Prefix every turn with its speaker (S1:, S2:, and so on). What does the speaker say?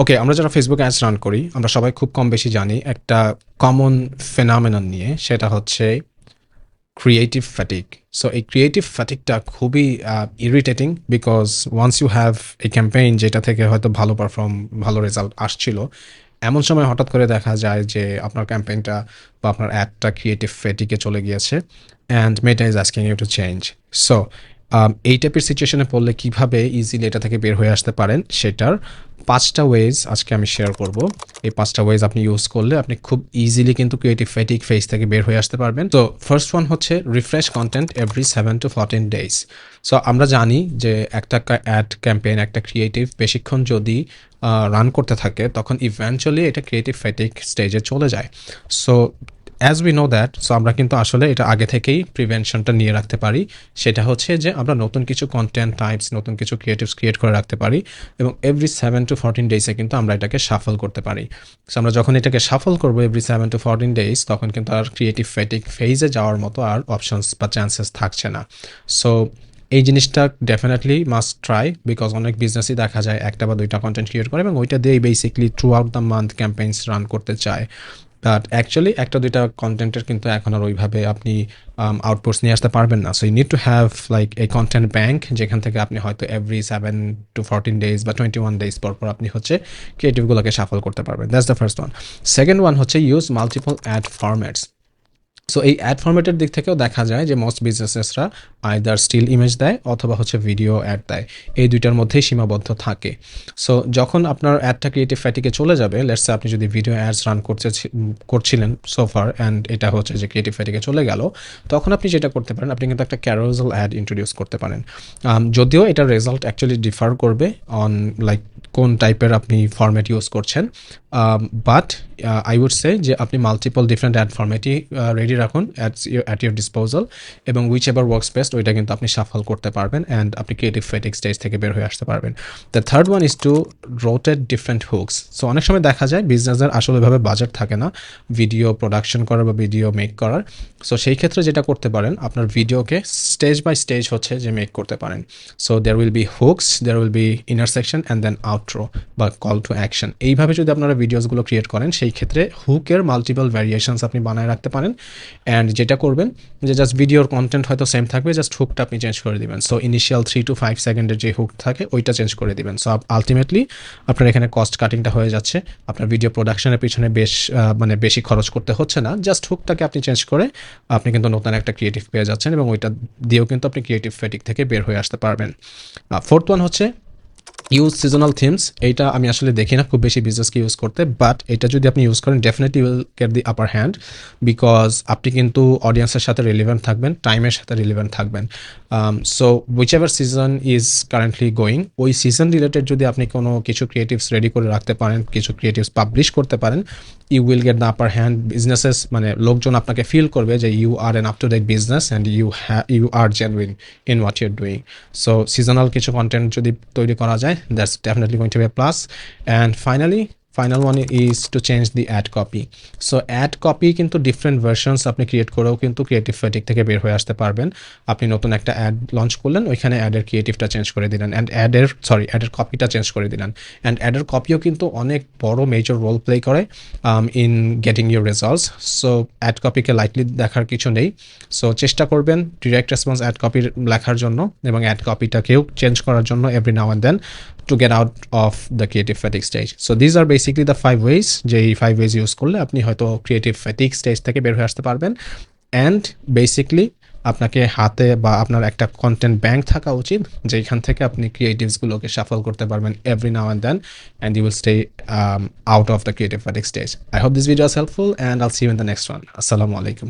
S1: ওকে, আমরা যারা Facebook ads run করি আমরা সবাই খুব কম বেশি জানি একটা কমন ফেনামেনন নিয়ে, সেটা হচ্ছে ক্রিয়েটিভ ফ্যাটিক। সো এই ক্রিয়েটিভ ফ্যাটিকটা খুবই irritating, because once you have a campaign যেটা থেকে হয়তো ভালো রেজাল্ট আসছিল, এমন সময় হঠাৎ করে দেখা যায় যে আপনার ক্যাম্পেইনটা বা আপনার অ্যাডটা ক্রিয়েটিভ ফ্যাটিকে চলে গিয়েছে and Meta is asking you to change. So এই টাইপের সিচুয়েশনে পড়লে কিভাবে ইজিলি এটা থেকে বের হয়ে আসতে পারেন সেটার ৫টা ওয়েজ আজকে আমি শেয়ার করব। এই ৫টা ওয়েজ আপনি ইউজ করলে আপনি খুব ইজিলি কিন্তু ক্রিয়েটিভ ফ্যাটিক ফেজ থেকে বের হয়ে আসতে পারবেন। তো ফার্স্ট ওয়ান হচ্ছে refresh content every 7 to 14 days. So আমরা জানি যে একটা অ্যাড ক্যাম্পেইন, একটা ক্রিয়েটিভ বেশিক্ষণ যদি রান করতে থাকে তখন ইভেন্চুয়ালি এটা ক্রিয়েটিভ ফ্যাটিক স্টেজে চলে যায়। So as we know that, so আমরা কিন্তু আসলে এটা আগে থেকেই প্রিভেনশনটা নিয়ে রাখতে পারি। সেটা হচ্ছে যে আমরা নতুন কিছু কন্টেন্ট টাইপস, নতুন কিছু ক্রিয়েটিভস ক্রিয়েট করে রাখতে পারি এবং এভরি 7 to 14 ডেজে কিন্তু আমরা এটাকে শাফল করতে পারি। সো আমরা যখন এটাকে শাফল করবো এভরি 7 to 14 ডেজ, তখন কিন্তু আর ক্রিয়েটিভ ফ্যাটিক ফেজে যাওয়ার মতো আর অপশনস বা চান্সেস থাকছে না। সো এই জিনিসটা ডেফিনেটলি মাস্ট ট্রাই, বিকজ অনেক বিজনেসই দেখা যায় একটা বা দুইটা কন্টেন্ট ক্রিয়েট করে এবং ওইটা দিয়েই basically through out the month campaigns run করতে চায়। বাট অ্যাকচুয়ালি একটা দুইটা কন্টেন্টের কিন্তু এখন আর ওইভাবে আপনি আউটপুটস নিয়ে আসতে পারবেন না। So you need to have like a content bank, যেখান থেকে আপনি হয়তো এভরি 7 to 14 ডেজ বা 21 ডেজ পর পর আপনি হচ্ছে ক্রিয়েটিভগুলোকে সাফল করতে পারবেন। That's the first one. Second one হচ্ছে use multiple ad formats. So এই অ্যাড ফরম্যাটের দিক থেকেও দেখা যায় যে মোস্ট বিজনেসেসরা আইদার স্টিল ইমেজ দেয় অথবা হচ্ছে ভিডিও অ্যাড দেয়, এই দুইটার মধ্যেই সীমাবদ্ধ থাকে। সো যখন আপনার অ্যাডটা ক্রিয়েটিভ ফ্যাটিকে চলে যাবে, লেটস সে আপনি যদি ভিডিও অ্যাডস রান করছিলেন সোফার অ্যান্ড এটা হচ্ছে যে ক্রিয়েটিভ ফ্যাটিকে চলে গেল, তখন আপনি যেটা করতে পারেন, আপনি কিন্তু একটা ক্যারোজেল অ্যাড ইন্ট্রোডিউস করতে পারেন। যদিও এটার রেজাল্ট অ্যাকচুয়ালি ডিফার করবে অন লাইক কোন টাইপের আপনি ফরম্যাট ইউজ করছেন, বাট আই উড সে যে আপনি মাল্টিপল ডিফারেন্ট অ্যাড ফরম্যাটই রেডি রাখুন অ্যাট ইউর ডিসপোজাল, এবং উইচ এভার ওয়ার্কস বেস্ট ওইটা কিন্তু আপনি সাফল করতে পারবেন অ্যান্ড আপনি ক্রিয়েটিভ ফ্যাটিক স্টেজ থেকে বের হয়ে আসতে পারবেন। The third one is to rotate different hooks. So অনেক সময় দেখা যায় বিজনেসের আসলেভাবে বাজেট থাকে না ভিডিও প্রোডাকশন করার বা ভিডিও মেক করার। সো সেই ক্ষেত্রে যেটা করতে পারেন, আপনার ভিডিওকে স্টেজ বাই স্টেজ হচ্ছে যে মেক করতে পারেন। So there will be hooks, there will be intersection and then outro বা কল টু অ্যাকশন। এইভাবে যদি আপনারা ভিডিওসগুলো ক্রিয়েট করেন, সেই ক্ষেত্রে হুকের মাল্টিপল ভ্যারিয়েশনস আপনি বানায় রাখতে পারেন। অ্যান্ড যেটা করবেন যে জাস্ট ভিডিওর কন্টেন্ট হয়তো সেম থাকবে, জাস্ট হুকটা আপনি চেঞ্জ করে দিবেন। সো ইনিশিয়াল 3 to 5 সেকেন্ডের যে হুক থাকে ওইটা চেঞ্জ করে দিবেন। সো আলটিমেটলি আপনার এখানে কস্ট কাটিংটা হয়ে যাচ্ছে, আপনার ভিডিও প্রোডাকশনের পিছনে মানে বেশি খরচ করতে হচ্ছে না, জাস্ট হুকটাকে আপনি চেঞ্জ করে আপনি কিন্তু নতুন একটা ক্রিয়েটিভ পেয়ে যাচ্ছেন এবং ওইটা দিয়েও কিন্তু আপনি ক্রিয়েটিভ ফ্যাটিক থেকে বের হয়ে আসতে পারবেন। ফোর্থ ওয়ান হচ্ছে ইউজ সিজনাল থিমস। এইটা আমি আসলে দেখি না খুব বেশি বিজনেসকে ইউজ করতে, বাট এটা যদি আপনি ইউজ করেন definitely will get the upper hand, because আপনি কিন্তু অডিয়েন্সের সাথে রিলেভেন্ট থাকবেন, টাইমের সাথে রিলেভেন্ট থাকবেন। So which ever season is currently going, ওই সিজন রিলেটেড যদি আপনি কোনো কিছু ক্রিয়েটিভস রেডি করে রাখতে পারেন, কিছু ক্রিয়েটিভস পাবলিশ করতে পারেন, you will get the upper hand. Businesses মানে লোকজন আপনাকে ফিল করবে যে you are an up to date business and you are genuine in what you're doing. So seasonal কিছু কন্টেন্ট যদি তৈরি করা যায়, that's definitely going to be a plus. And finally, final one is to change the ad copy. So ad copy কিন্তু different versions আপনি create করেও কিন্তু creative fatigue থেকে বের হয়ে আসতে পারবেন। আপনি নতুন একটা অ্যাড লঞ্চ করলেন, ওইখানে অ্যাডের ক্রিয়েটিভটা চেঞ্জ করে দিলেন অ্যান্ড অ্যাডের কপিটা চেঞ্জ করে দিলেন, অ্যান্ড অ্যাডের কপিও কিন্তু অনেক বড় মেজর রোল প্লে করে in getting your results. So ad কপিকে লাইটলি দেখার কিছু নেই। সো চেষ্টা করবেন ডিরেক্ট রেসপন্স অ্যাড কপির লেখার জন্য এবং অ্যাড কপিটাকেও চেঞ্জ করার জন্য every now and then to get out of the creative fatigue stage. So these are basically the 5 ways, যে এই 5 ways ইউজ করলে আপনি হয়তো ক্রিয়েটিভ ফ্যাটিক স্টেজ থেকে বের হয়ে আসতে পারবেন। অ্যান্ড বেসিকলি আপনাকে হাতে বা আপনার একটা কন্টেন্ট ব্যাংক থাকা উচিত, যেখান থেকে আপনি ক্রিয়েটিভসগুলোকে সাফল করতে পারবেন every now and then, and you will stay out of the creative fatigue stage. I hope this video is helpful and I'll see you in the next one. আসসালামু আলাইকুম।